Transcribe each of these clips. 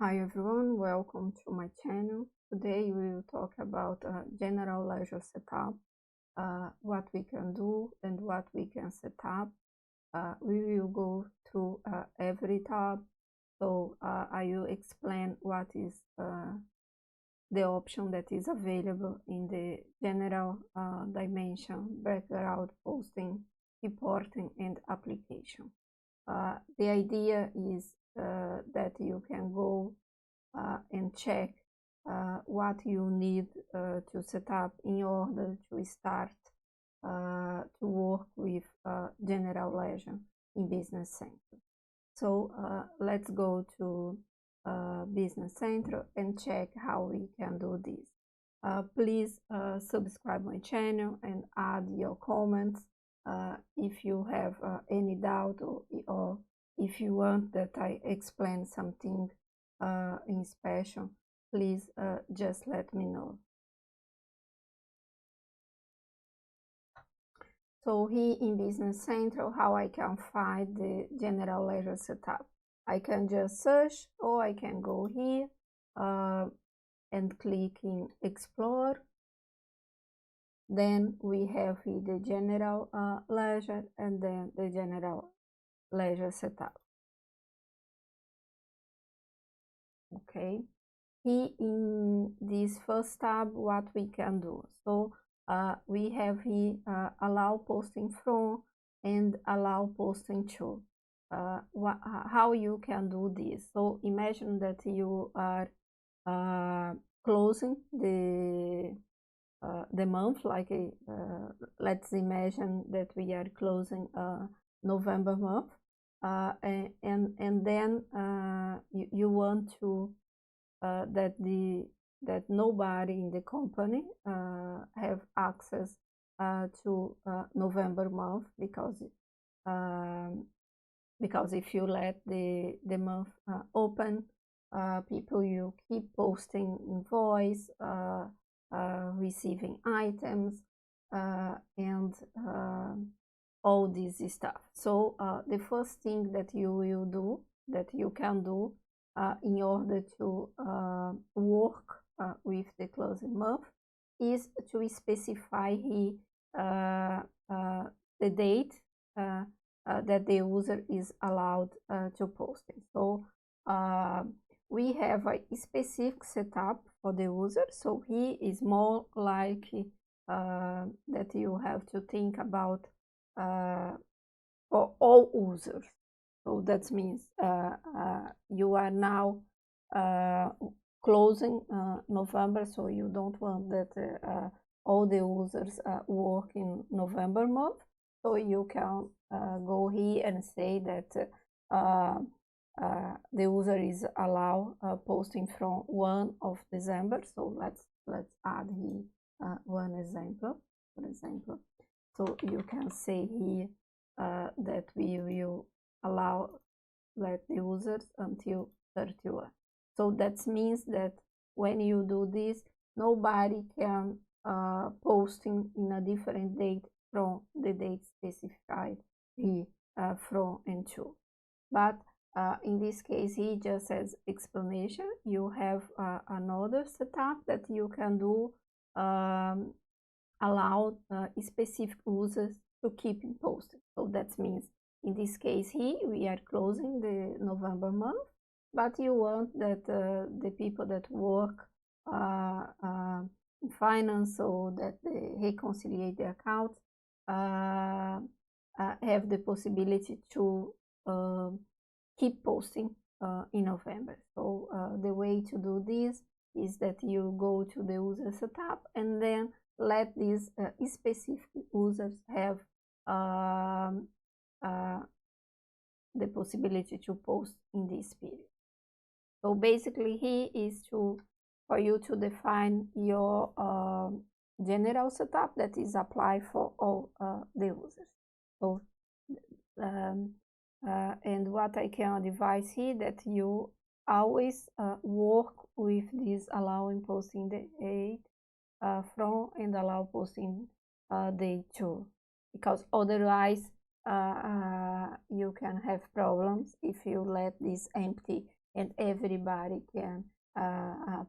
Hi everyone, welcome to my channel. Today we will talk about general ledger setup, what we can do and what we can set up. We will go through every tab, so I will explain what is the option that is available in the general dimension, background posting, reporting and application. The idea is that you can go and check what you need to set up in order to start to work with general ledger in Business Central. So let's go to Business Central and check how we can do this. Please subscribe my channel and add your comments if you have any doubt or if you want that I explain something in special, please just let me know. So here in Business Central, how I can find the general ledger setup? I can just search, or I can go here and click in Explore. Then we have here the general ledger and then the general ledger setup. Okay, here in this first tab, what we can do? So we have here allow posting from and allow posting to. How you can do this? So imagine that you are closing the month, like let's imagine that we are closing November month, and then you want to that nobody in the company have access to November month, because if you let the month open, people you keep posting invoice, receiving items, and all this stuff. So the first thing that you will do, that you can do in order to work with the closing month, is to specify here the date that the user is allowed to post it. So we have a specific setup for the user. So here is more like that you have to think about for all users. So that means you are now closing November, so you don't want that all the users work in November month. So you can go here and say that the user is allowed posting from 1 of December. So let's add here one example, for example. So you can say here that we will allow let the users until 31. So that means that when you do this, nobody can posting in a different date from the date specified here from and to. But in this case, he just says explanation. You have another setup that you can do, allow specific users to keep posting. So that means in this case here we are closing the November month, but you want that the people that work in finance, so that they reconcile the accounts, have the possibility to keep posting in November. So the way to do this is that you go to the user setup and then let these specific users have the possibility to post in this period. So basically here is for you to define your general setup that is applied for all the users. So and what I can advise here, that you always work with this allowing posting date from and allow posting date to, because otherwise you can have problems if you let this empty and everybody can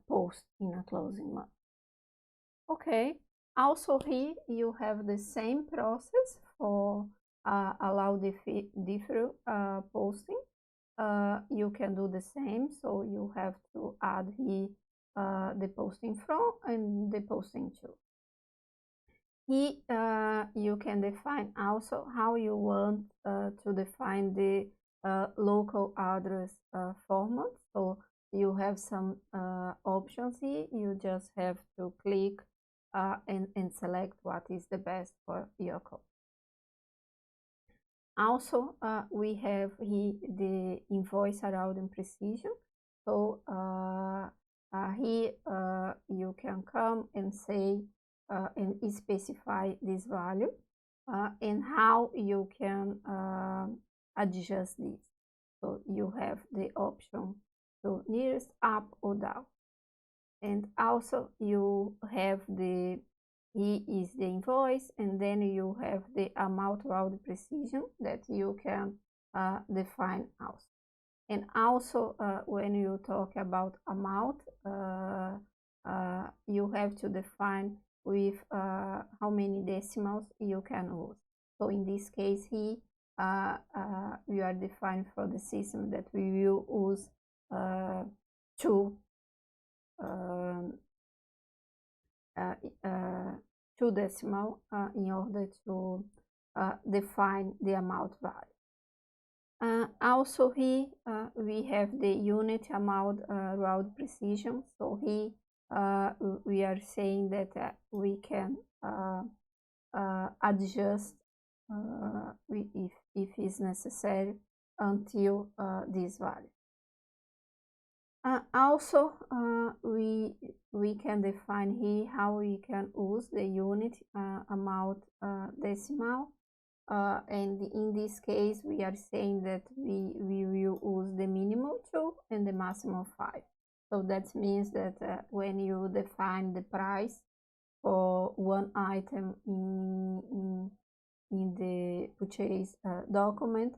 post in a closing month. Okay, also here you have the same process for allow different posting. You can do the same, so you have to add here the posting from and the posting to. Here you can define also how you want to define the local address format. So you have some options here. You just have to click and select what is the best for your code. Also, we have here the invoice routing precision. So here you can come and say and specify this value and how you can adjust this. So you have the option to nearest up or down. And also you have the here is the invoice, and then you have the amount routing precision that you can define also. And also when you talk about amount, you have to define with how many decimals you can use. So in this case here, we are defined for the system that we will use two decimal in order to define the amount value. Also here we have the unit amount route precision. So here we are saying that we can adjust if it's necessary until this value. Also, we can define here how we can use the unit amount decimal, and in this case we are saying that we will use the minimum 2 and the maximum 5. So that means that when you define the price for one item in the purchase document,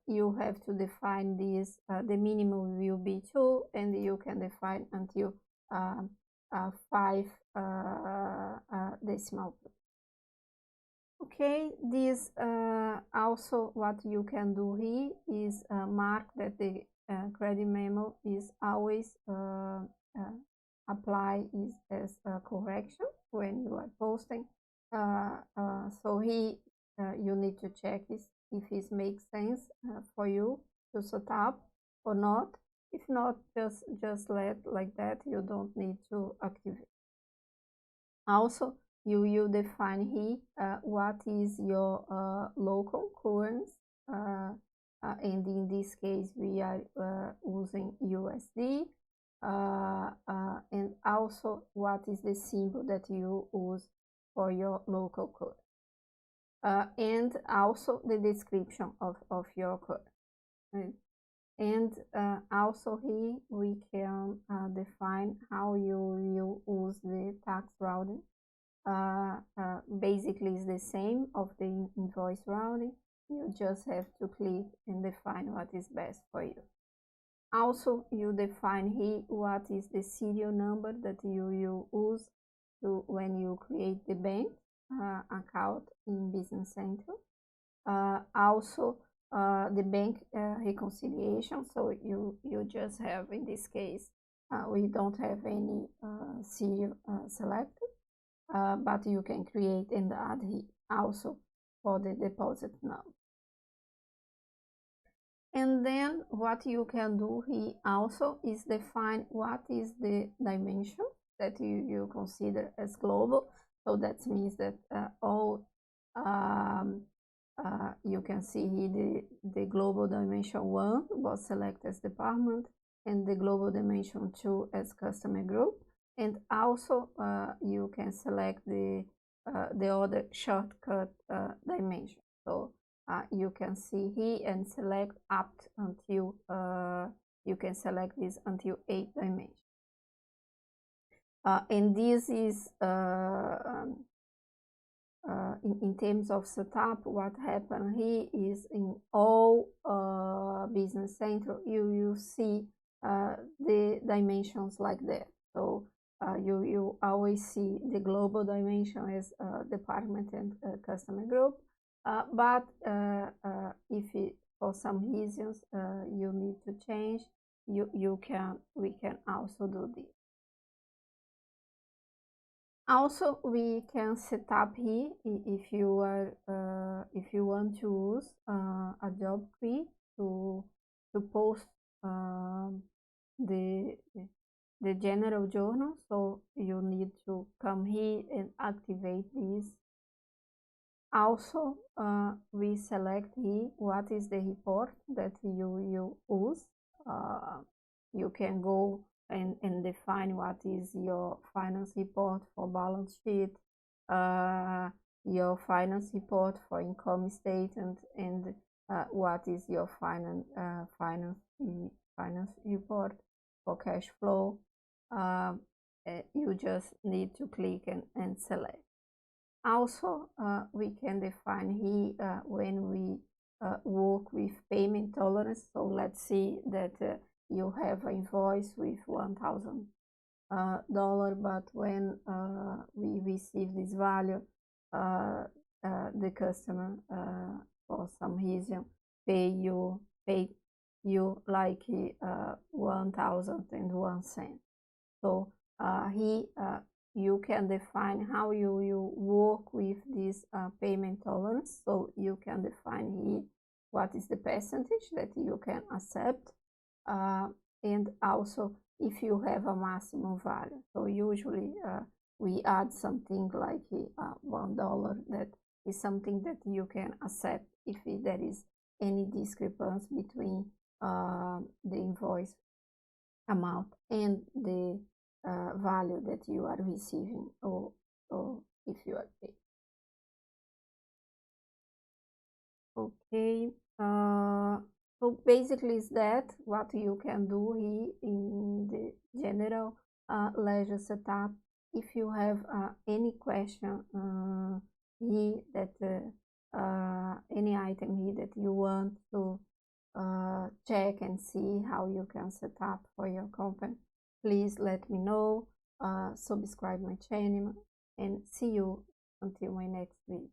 you have to define this. The minimum will be 2, and you can define until 5 decimal. Okay, this also what you can do here is mark that the credit memo is always apply is as a correction when you are posting. So here you need to check if it makes sense for you to set up or not. If not, just let like that. You don't need to activate. Also, you will define here what is your local currency, and in this case we are using USD, and also what is the symbol that you use for your local code, and also the description of your code. Right? And also here we can define how you will use the tax routing. Basically it's the same of the invoice routing. You just have to click and define what is best for you. Also, you define here what is the serial number that you will use when you create the bank account in Business Central. Also, the bank reconciliation. So you just have, in this case, we don't have any serial selected, but you can create and add here also for the deposit number. And then what you can do here also is define what is the dimension that you consider as global. So that means that all you can see here the global dimension 1 was selected as department, and the global dimension 2 as customer group, and also you can select the other shortcut dimension. So you can see here and select up until you can select this until 8 dimensions. And this is in terms of setup, what happened here is in all business center, you see the dimensions like that. So you always see the global dimension as department and customer group. But if for some reasons you need to change, we can also do this. Also, we can set up here if you want to use a job tree to post the general journal. So you need to come here and activate this. Also, we select here what is the report that you use. You can go and define what is your finance report for balance sheet, your finance report for income statement, and what is your finance report for cash flow. You just need to click and select. Also, we can define here when we work with payment tolerance. So let's see that you have an invoice with $1,000, but when we receive this value, the customer for some reason pay you like 1,001 cents. So here you can define how you work with this payment tolerance. So you can define here what is the percentage that you can accept, and also if you have a maximum value. So usually we add something like $1. That is something that you can accept if there is any discrepancy between the invoice amount and the value that you are receiving, or if you are paid. Okay, so basically is that what you can do here in the general ledger setup. If you have any question here that any item here that you want to check and see how you can set up for your company, please let me know. Subscribe my channel, and see you until my next video.